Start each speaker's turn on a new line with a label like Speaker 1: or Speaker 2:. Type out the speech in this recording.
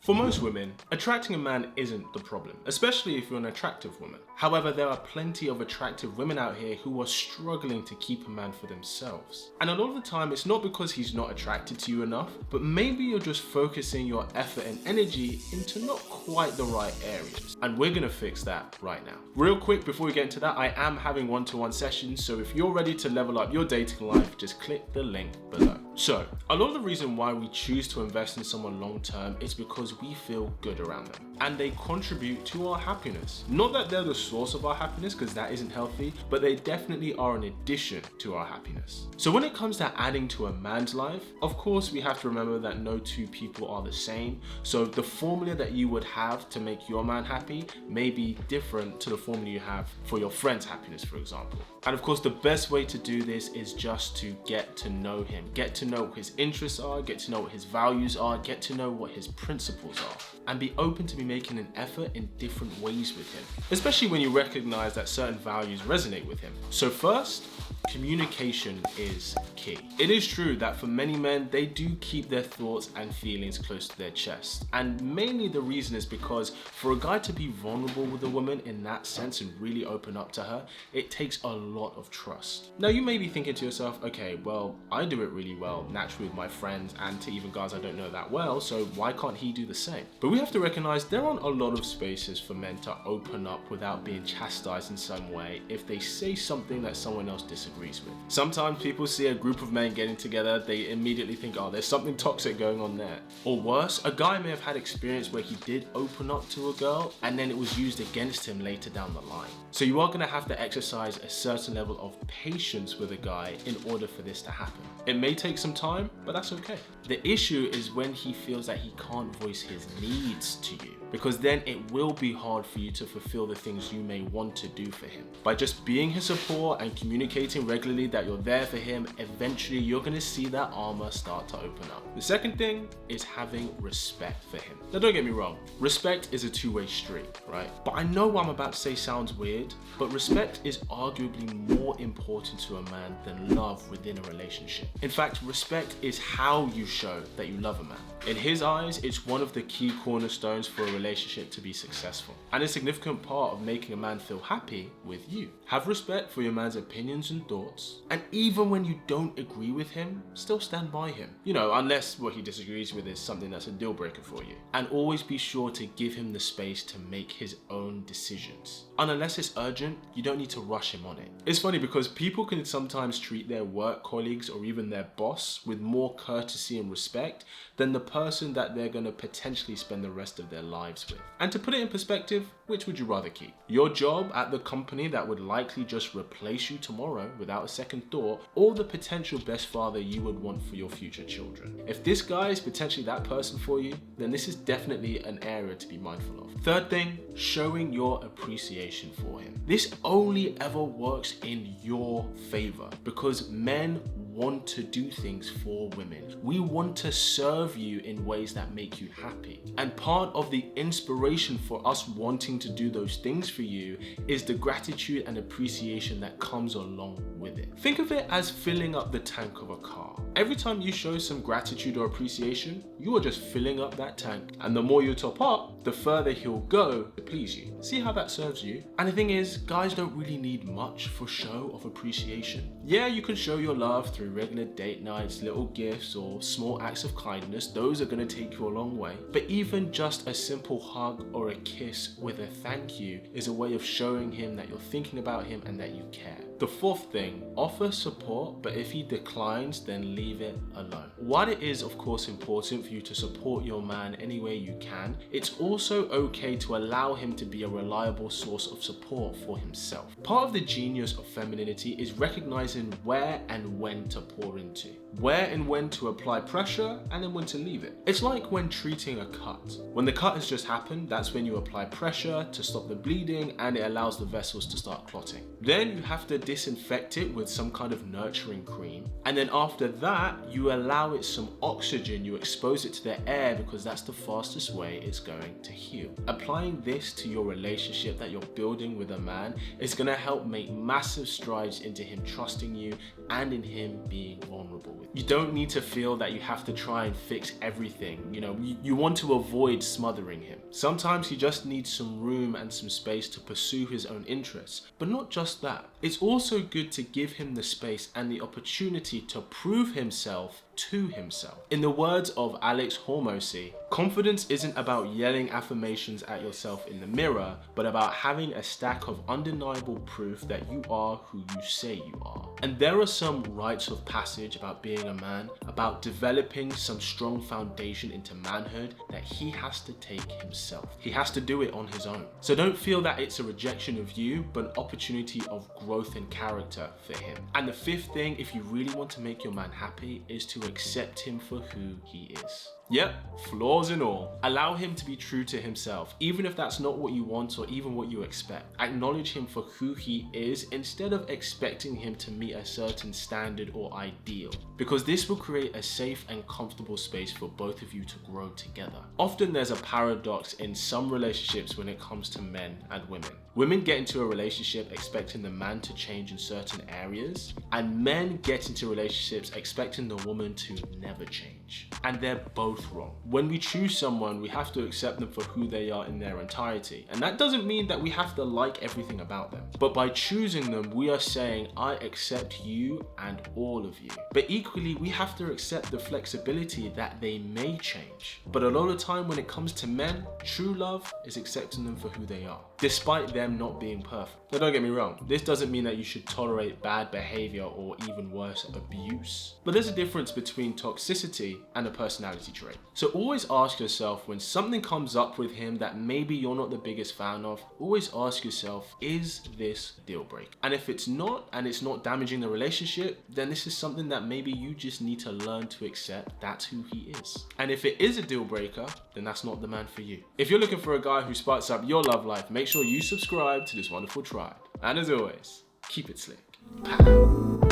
Speaker 1: For most women, attracting a man isn't the problem, especially if you're an attractive woman. However, there are plenty of attractive women out here who are struggling to keep a man for themselves. And a lot of the time, it's not because he's not attracted to you enough, but maybe you're just focusing your effort and energy into not quite the right areas. And we're gonna fix that right now. Real quick, before we get into that, I am having one-to-one sessions, so if you're ready to level up your dating life, just click the link below. So, a lot of the reason why we choose to invest in someone long-term is because we feel good around them and they contribute to our happiness. Not that they're the source of our happiness, because that isn't healthy, but they definitely are an addition to our happiness. So when it comes to adding to a man's life, of course we have to remember that no two people are the same. So the formula that you would have to make your man happy may be different to the formula you have for your friend's happiness, for example. And of course, the best way to do this is just to get to know him, get to know what his interests are, get to know what his values are, get to know what his principles are, and be open to be making an effort in different ways with him, especially when you recognize that certain values resonate with him. So first, communication is key. It is true that for many men, they do keep their thoughts and feelings close to their chest. And mainly the reason is because for a guy to be vulnerable with a woman in that sense and really open up to her, it takes a lot of trust. Now you may be thinking to yourself, okay, well, I do it really well naturally with my friends and to even guys I don't know that well, so why can't he do the same? But we have to recognize there aren't a lot of spaces for men to open up without being chastised in some way if they say something that someone else disagrees with. Sometimes people see a group of men getting together, they immediately think, oh, there's something toxic going on there. Or worse, a guy may have had experience where he did open up to a girl and then it was used against him later down the line. So you are going to have to exercise a certain level of patience with a guy in order for this to happen. It may take some time, but that's okay. The issue is when he feels that he can't voice his needs to you, because then it will be hard for you to fulfill the things you may want to do for him. By just being his support and communicating regularly that you're there for him, eventually you're going to see that armor start to open up. The second thing is having respect for him. Now don't get me wrong, respect is a two-way street, right? But I know what I'm about to say sounds weird, but respect is arguably more important to a man than love within a relationship. In fact, respect is how you show that you love a man. In his eyes, it's one of the key cornerstones for a relationship to be successful, and a significant part of making a man feel happy with you. Have respect for your man's opinions and thoughts, and even when you don't agree with him, still stand by him. You know, unless what he disagrees with is something that's a deal breaker for you. And always be sure to give him the space to make his own decisions. And unless it's urgent, you don't need to rush him on it. It's funny because people can sometimes treat their work colleagues or even their boss with more courtesy and respect than the person that they're going to potentially spend the rest of their lives with. And to put it in perspective, which would you rather keep? Your job at the company that would likely just replace you tomorrow without a second thought, or the potential best father you would want for your future children? If this guy is potentially that person for you, then this is definitely an area to be mindful of. Third thing, showing your appreciation for him. This only ever works in your favor because men want to do things for women. We want to serve you in ways that make you happy. And part of the inspiration for us wanting to do those things for you is the gratitude and appreciation that comes along with it. Think of it as filling up the tank of a car. Every time you show some gratitude or appreciation, you are just filling up that tank. And the more you top up, the further he'll go to please you. See how that serves you? And the thing is, guys don't really need much for show of appreciation. Yeah, you can show your love through regular date nights, little gifts, or small acts of kindness. Those are going to take you a long way. But even just a simple hug or a kiss with a thank you is a way of showing him that you're thinking about him and that you care. The fourth thing, offer support, but if he declines, then leave it alone. While it is of course important for you to support your man any way you can, it's also okay to allow him to be a reliable source of support for himself. Part of the genius of femininity is recognizing where and when to pour into. Where and when to apply pressure and then when to leave it. It's like when treating a cut. When the cut has just happened, that's when you apply pressure to stop the bleeding and it allows the vessels to start clotting. Then you have to disinfect it with some kind of nurturing cream. And then after that, you allow it some oxygen, you expose it to the air because that's the fastest way it's going to heal. Applying this to your relationship that you're building with a man is going to help make massive strides into him trusting you and in him being vulnerable with. You don't need to feel that you have to try and fix everything. You know, you want to avoid smothering him. Sometimes he just needs some room and some space to pursue his own interests. But not just that. It's also good to give him the space and the opportunity to prove himself to himself. In the words of Alex Hormozy, confidence isn't about yelling affirmations at yourself in the mirror, but about having a stack of undeniable proof that you are who you say you are. And there are some rites of passage about being a man, about developing some strong foundation into manhood that he has to take himself. He has to do it on his own. So don't feel that it's a rejection of you, but an opportunity of growth and character for him. And the fifth thing, if you really want to make your man happy, is to accept him for who he is. Yep, flaws and all. Allow him to be true to himself, even if that's not what you want or even what you expect. Acknowledge him for who he is instead of expecting him to meet a certain standard or ideal, because this will create a safe and comfortable space for both of you to grow together. Often there's a paradox in some relationships when it comes to men and women. Women get into a relationship expecting the man to change in certain areas, and men get into relationships expecting the woman to never change. And they're both wrong. When we choose someone, we have to accept them for who they are in their entirety. And that doesn't mean that we have to like everything about them. But by choosing them, we are saying, I accept you and all of you. But equally, we have to accept the flexibility that they may change. But a lot of the time when it comes to men, true love is accepting them for who they are, despite them not being perfect. Now don't get me wrong, this doesn't mean that you should tolerate bad behavior or even worse, abuse. But there's a difference between toxicity and a personality trait. So always ask yourself, when something comes up with him that maybe you're not the biggest fan of, always ask yourself, is this a deal breaker? And if it's not, and it's not damaging the relationship, then this is something that maybe you just need to learn to accept that's who he is. And if it is a deal breaker, then that's not the man for you. If you're looking for a guy who sparks up your love life, make sure you subscribe to this wonderful tribe. And as always, keep it slick. Pow.